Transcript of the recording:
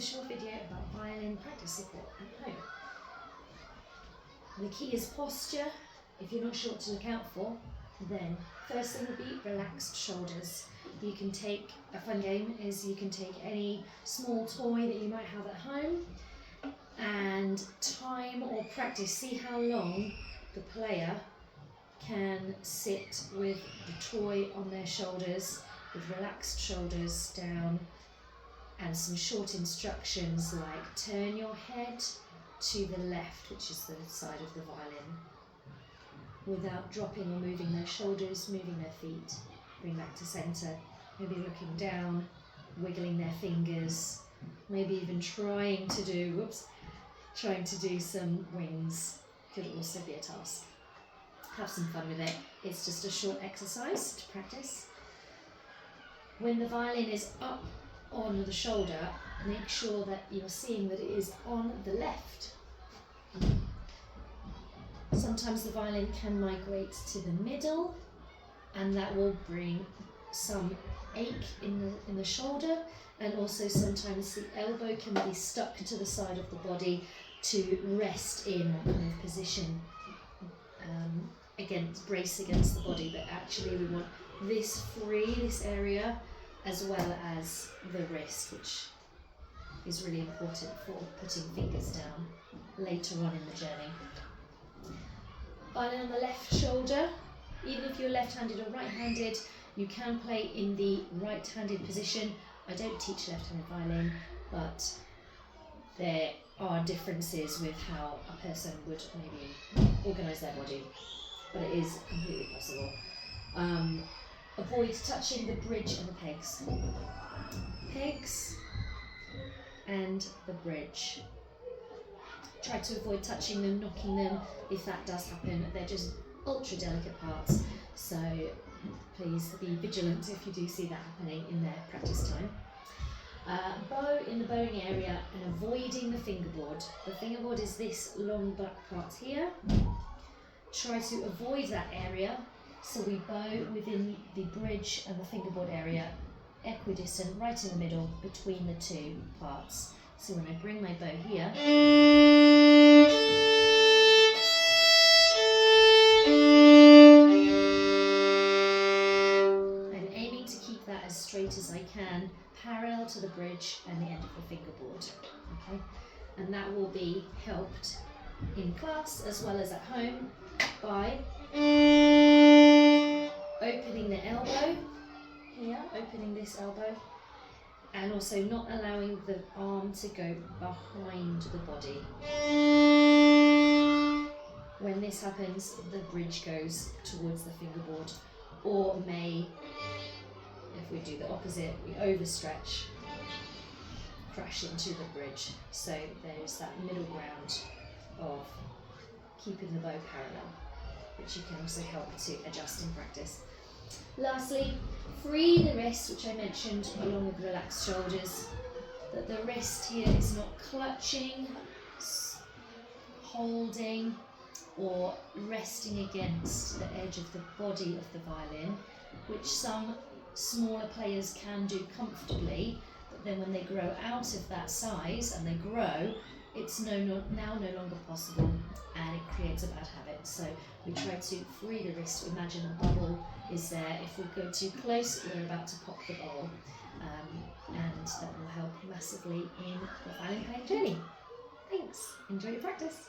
a short video about violin practice support at home. The key is posture. If you're not sure what to look out for, then first thing would be relaxed shoulders. You can take, a fun game is you can take any small toy that you might have at home and time or practice, see how long the player can sit with the toy on their shoulders, with relaxed shoulders down, and some short instructions like turn your head to the left, which is the side of the violin, without dropping or moving their shoulders, moving their feet, bring back to centre, maybe looking down, wiggling their fingers, maybe even trying to do some wings could also be a task. Have some fun with it. It's just a short exercise to practice. When the violin is up on the shoulder, make sure that you're seeing that it is on the left. Sometimes the violin can migrate to the middle, and that will bring some ache in the shoulder, and also sometimes the elbow can be stuck to the side of the body to rest in or kind of position brace against the body, but actually we want this area, as well as the wrist, which is really important for putting fingers down later on in the journey. Violin on the left shoulder. Even if you're left-handed or right-handed, you can play in the right-handed position. I don't teach left-handed violin, but there are differences with how a person would maybe organise their body, but it is completely possible. Avoid touching the bridge and the pegs. Pegs and the bridge. Try to avoid touching them, knocking them, if that does happen. They're just ultra delicate parts, so please be vigilant if you do see that happening in their practice time. Bow in the bowing area and avoiding the fingerboard. The fingerboard is this long black part here. Try to avoid that area, so we bow within the bridge and the fingerboard area, equidistant, right in the middle between the two parts. So when I bring my bow here, I'm aiming to keep that as straight as I can, parallel to the bridge and the end of the fingerboard. Okay, and that will be helped in class as well as at home by opening the elbow here, opening this elbow, and also not allowing the arm to go behind the body. When this happens, the bridge goes towards the fingerboard, or may, if we do the opposite, we overstretch, crash into the bridge. So there's that middle ground of keeping the bow parallel, which you can also help to adjust in practice. Lastly, free the wrist, which I mentioned, along with relaxed shoulders. That the wrist here is not clutching, holding, or resting against the edge of the body of the violin, which some smaller players can do comfortably, but then when they grow out of that size and they grow, it's now no longer possible, and it creates a bad habit. So we try to free the wrist. Imagine a bubble is there. If we go too close, we're about to pop the bubble, and that will help massively in the violin playing journey. Thanks. Enjoy your practice.